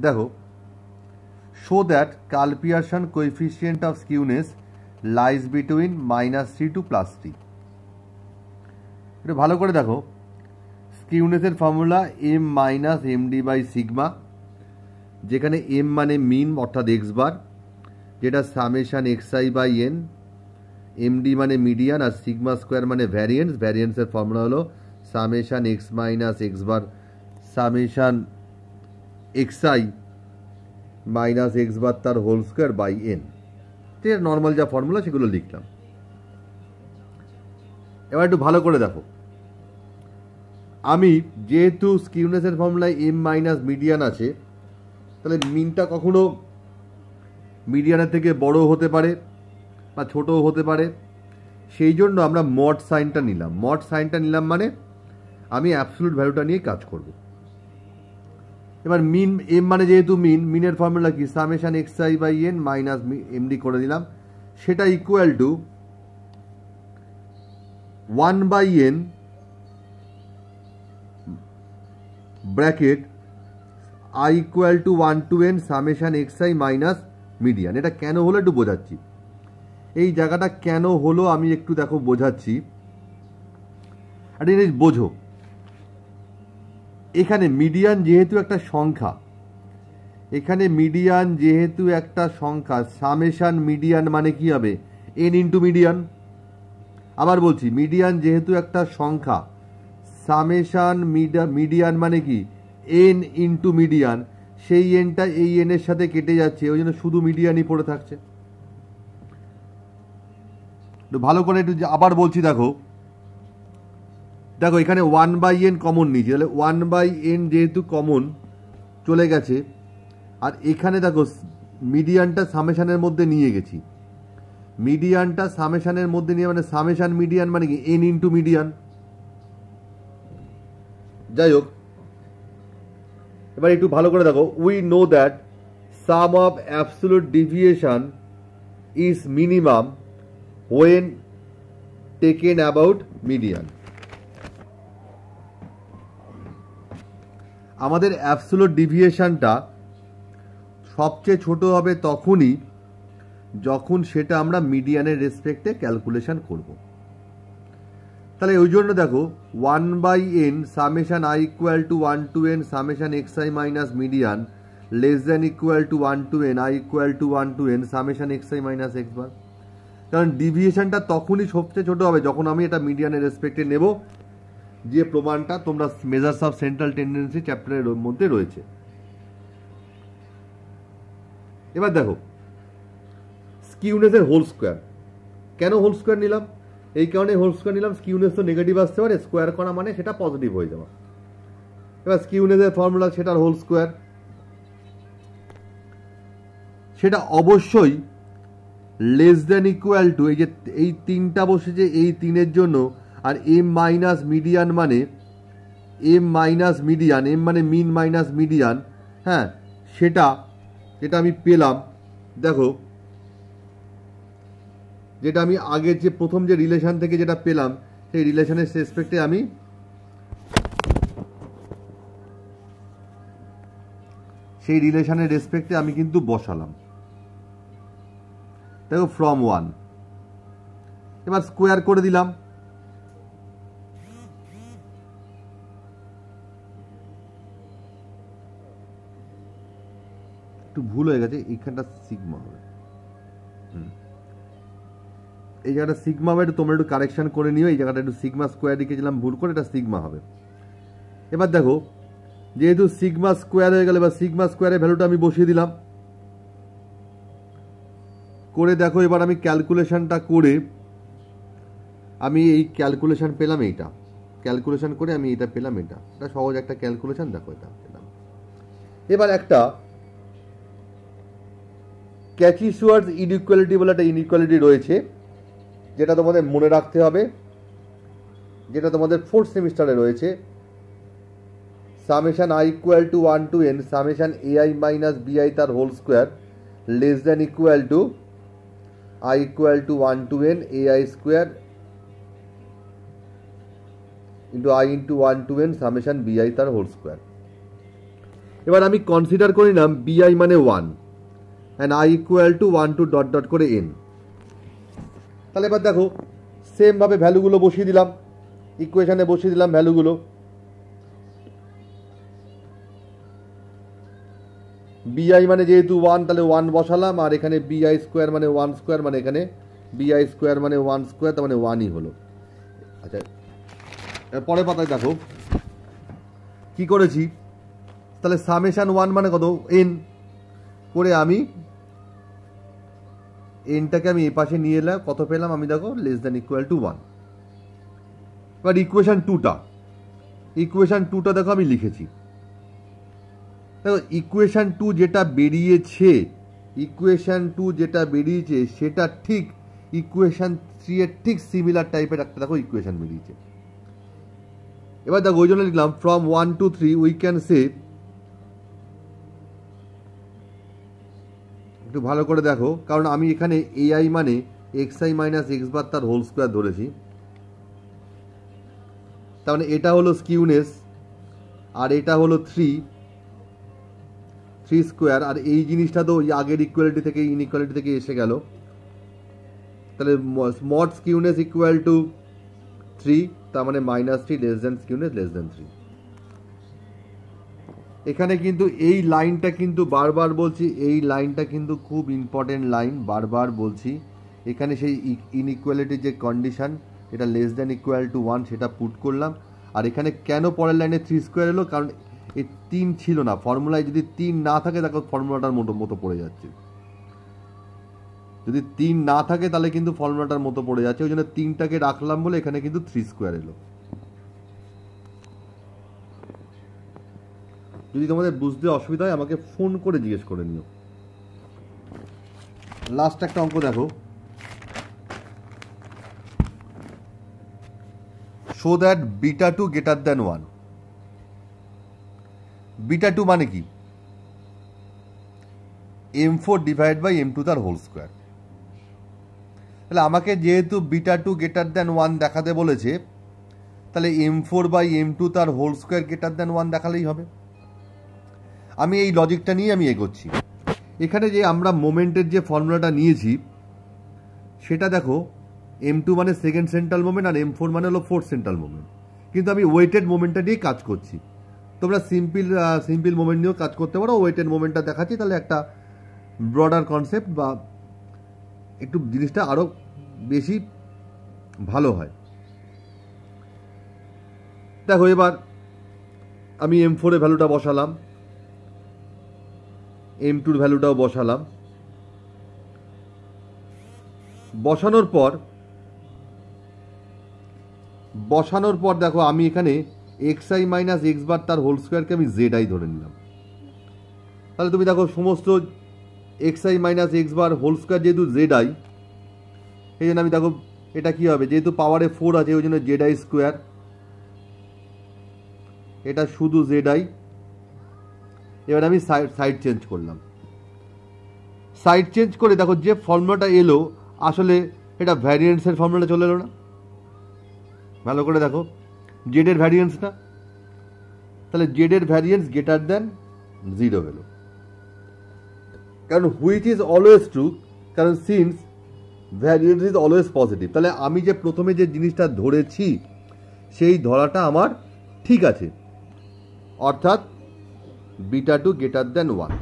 দেখো, show that Karl Pearson coefficient of skewness lies between -3 to +3। এটা ভালো করে দেখো, স্কিউনেসের formula m minus md by sigma, যেখানে m মানে মিন অর্থাৎ এক্স বার, যেটা summation xi by n, md মানে মিডিয়ান, আর সিগমা স্কোয়ার মানে ভ্যারিয়েন্স। ভ্যারিয়েন্সের ফর্মুলা হলো summation x minus x bar summation xi minus x bar তার হোল স্কোয়ার বাই n। ঠিক আছে, নর্মাল যা ফর্মুলা সেগুলো লিখলাম। এবার একটু ভালো করে দেখো, আমি যেহেতু স্কিউনেসের ফর্মুলায় m মাইনাস মিডিয়ান আছে, তাহলে মিনটা কখনো মিডিয়ানের থেকে বড় হতে পারে বা ছোটও হতে পারে। সেই জন্য আমরা মড সাইনটা নিলাম। মড সাইনটা নিলাম মানে আমি অ্যাবসলিউট ভ্যালুটা নিয়ে কাজ করব। এবার মিন, এম মানে যেহেতু মিন, মিনের ফর্মুলা কি summation xi by n minus md করে দিলাম, সেটা equal to 1 by n bracket i equal to 1 to n summation xi minus median. এটা কেন হলো একটু বোঝাচ্ছি। এই জায়গাটা কেন হলো আমি একটু দেখো বোঝাচ্ছি। একটা জিনিস বোঝো, এখানে মিডিয়ান যেহেতু একটা সংখ্যা, এখানে মিডিয়ান যেহেতু একটা সংখ্যা, সামেশান মিডিয়ান মানে কি হবে n ইন্টু মিডিয়ান। আবার বলছি, মিডিয়ান যেহেতু একটা সংখ্যা, সামেশান মিডিয়ান মানে কি n ইন্টু মিডিয়ান। সেই এনটা এই n এর সাথে কেটে যাচ্ছে, ওই জন্য শুধু মিডিয়ানই পড়ে থাকছে। ভালো করে একটু আবার বলছি, দেখো দেখো এখানে 1 বাই n কমন নিয়েছি, তাহলে 1 বাই n যেহেতু কমন চলে গেছে, আর এখানে দেখো মিডিয়ানটা সামেশানের মধ্যে নিয়ে গেছি। মিডিয়ানটা সামেশানের মধ্যে নিয়ে মানে সামেশান মিডিয়ান মানে কি n ইন্টু মিডিয়ান। যাই হোক, এবার একটু ভালো করে দেখো, we know that some of absolute deviation is minimum when taken about median। আমাদের অ্যাবসোলিউট ডিভিয়েশনটা সবচেয়ে ছোট হবে তখনই যখন সেটা আমরা মিডিয়ানের রেসপেক্টে ক্যালকুলেশন করব। তাহলে ওই জন্য দেখো 1 by n summation i equal to 1 to n summation xi minus median less than equal to 1 to n i equal to 1 to n summation xi minus x bar. কারণ ডিভিয়েশনটা তখনই সবচেয়ে ছোট হবে যখন আমি এটা মিডিয়ানের রেসপেক্টে নেব, যে প্রমাণটা তোমরা মেজার্স অফ সেন্ট্রাল টেন্ডেন্সি চ্যাপ্টারের মধ্যে রয়েছে। এবার দেখো, স্কিউনেসের হোল স্কোয়ার। কেন হোল স্কোয়ার নিলাম? এই কারণে হোল স্কোয়ার নিলাম, স্কিউনেস তো নেগেটিভ আসতে পারে, স্কোয়ার করা মানে সেটা পজিটিভ হয়ে যাওয়া। এবার স্কিউনেসের ফর্মুলা সেটার হোল স্কোয়ার, সেটা অবশ্যই লেস দেন ইকুয়াল টু, এই যে এই তিনটা বসেছে এই তিনের জন্য, আর এম মাইনাস মিডিয়ান মানে এম মাইনাস মিডিয়ান, এম মানে মিন মাইনাস মিডিয়ান। হ্যাঁ, সেটা যেটা আমি পেলাম, দেখো যেটা আমি আগে যে প্রথম যে রিলেশন থেকে যেটা পেলাম, সেই রিলেশনের রেসপেক্টে আমি সেই রিলেশনের রেসপেক্টে আমি কিন্তু বসালাম। দেখো ফ্রম 1, এবার স্কোয়ার করে দিলাম। একটু ভুল হয়ে গেছে, এইখানটা সিগমা হবে, এই জায়গাটা সিগমা হবে, একটু তোমরা একটু কারেকশন করে নিও। এই জায়গাটা একটু সিগমা স্কোয়ার লিখেছিলাম ভুল করে, এটা সিগমা হবে। এবার দেখো, যেহেতু সিগমা স্কোয়ার হয়ে গেল, এবার সিগমা স্কোয়ারের ভ্যালুটা আমি বসিয়ে দিলাম। করে দেখো, এবার আমি ক্যালকুলেশনটা করে আমি এই ক্যালকুলেশন পেলাম, এইটা ক্যালকুলেশন করে আমি এটা পেলাম, এটা সহজ একটা ক্যালকুলেশন। দেখো এটা পেলাম। এবার একটা ক্যাচি-শুয়ার্টজ ইনইকুয়ালিটি বলে একটা ইনইকুয়ালিটি রয়েছে, যেটা তোমাদের মনে রাখতে হবে, যেটা তোমাদের 4th সেমিস্টারে রয়েছে। Summation i equal to 1 to n summation ai minus bi তার whole square less than equal to i equal to 1 to n ai square into i into 1 to n summation bi তার whole square. এবার আমি consider করে নিলাম B I মানে 1 and I equal to 1 to dot dot করে N. তাহলে এবার দেখো সেমভাবে ভ্যালুগুলো বসিয়ে দিলাম, ইকুয়েশানে বসিয়ে দিলাম ভ্যালুগুলো। বিআই মানে যেহেতু 1 তাহলে 1 বসালাম, আর এখানে বিআই স্কোয়ার মানে 1 স্কোয়ার, মানে এখানে বিআই স্কোয়ার মানে 1 স্কোয়ার, তার মানে 1ই হলো। আচ্ছা পরের পাতায় দেখো কি করেছি, তাহলে সামেশান 1 মানে কত এন করে আমি এনটাকে আমি এ পাশে নিয়ে এলাম, কত পেলাম আমি দেখো লেস দ্যান ইকুয়াল টু 1। এবার ইকুয়েশান 2টা দেখো আমি লিখেছি। দেখো ইকুয়েশান 2 যেটা বেরিয়েছে সেটা ঠিক ইকুয়েশান 3 এর ঠিক সিমিলার টাইপের একটা দেখো ইকুয়েশান বেরিয়েছে। এবার দেখো ওই জন্য লিখলাম from 1 to 3 we can say, একটু ভালো করে দেখো কারণ আমি এখানে এআই মানে এক্সআই মাইনাস এক্স বার তার হোল স্কোয়ার ধরেছি, তার মানে এটা হলো স্কিউনেস আর এটা হলো 3 স্কোয়ার, আর এই জিনিসটা তো ওই আগের ইকুয়ালিটি থেকে ইনইকুয়ালিটি থেকে এসে গেল। তাহলে স্মট স্কিউনেস ইকুয়াল টু 3, তার মানে -3 less than skewness less than 3। এখানে কিন্তু এই লাইনটা কিন্তু বারবার বলছি, এই লাইনটা কিন্তু খুব ইম্পর্টেন্ট লাইন, বারবার বলছি। এখানে সেই ইনইকুয়ালিটির যে কন্ডিশন এটা লেস দ্যান ইকুয়াল টু 1 সেটা পুট করলাম। আর এখানে কেন পরের লাইনে 3 স্কোয়ার এলো, কারণ এই 3 ছিল না ফর্মুলায়, যদি 3 না থাকে তাকে ফর্মুলাটার মতো পড়ে যাচ্ছে, যদি 3 না থাকে তাহলে কিন্তু ফর্মুলাটার মতো পড়ে যাচ্ছে, ওই জন্য 3টাকে রাখলাম বলে এখানে কিন্তু 3 স্কোয়ার এলো। যদি তোমাদের বুঝতে অসুবিধা হয় আমাকে ফোন করে জিজ্ঞেস করে নিও। লাস্ট একটা অঙ্ক দেখো, শো দ্যাট β2 গ্রেটার দ্যান 1। β2 মানে কি, m4 ডিভাইড বাই m2 তার হোল স্কোয়ার। তাহলে আমাকে যেহেতু β2 গ্রেটার দ্যান 1 দেখাতে বলেছে, তাহলে m4 বাই m2 তার হোল স্কোয়ার গ্রেটার দ্যান 1 দেখালেই হবে। আমি এই লজিকটা নিয়ে আমি এগোচ্ছি। এখানে যে আমরা মোমেন্টের যে ফর্মুলাটা নিয়েছি সেটা দেখো m2 মানে সেকেন্ড সেন্ট্রাল মোমেন্ট আর m4 মানে হলো ফোর্থ সেন্ট্রাল মোমেন্ট, কিন্তু আমি ওয়েটেড মোমেন্টটা নিয়ে কাজ করছি। তোমরা সিম্পল মোমেন্ট নিয়েও কাজ করতে পারো, ওয়েটেড মোমেন্টটা দেখাচ্ছি, তাহলে একটা ব্রডার কনসেপ্ট বা একটু জিনিসটা আরও বেশি ভালো হয়। দেখো এবার আমি m4 এর ভ্যালুটা বসালাম, m2 এর ভ্যালুটাও বসালাম। বসানোর পর দেখো আমি এখানে xi মাইনাস এক্স বার তার হোল স্কোয়ারকে আমি zi ধরে নিলাম। তাহলে তুমি দেখো সমস্ত xi minus x bar whole square যেহেতু zi, এই জন্য আমি দেখো এটা কি হবে, যেহেতু পাওয়ারে 4 আছে ওই জন্য zi স্কোয়ার, এটা শুধু zi। এবার আমি সাইড চেঞ্জ করলাম, সাইড চেঞ্জ করে দেখো যে ফর্মুলাটা এলো আসলে এটা ভ্যারিয়েন্সের ফর্মুলাটা চলে এলো না, ভালো করে দেখো জেড এর ভ্যারিয়েন্স না, তাহলে জেড এর ভ্যারিয়েন্স গ্রেটার দ্যান 0 হলো, কারণ হুইচ ইজ অলওয়েজ ট্রু, কারণ since variance is always positive. তাহলে আমি যে প্রথমে যে জিনিসটা ধরেছি সেই ধরাটা আমার ঠিক আছে, অর্থাৎ β2 গ্রেটার দ্যান 1।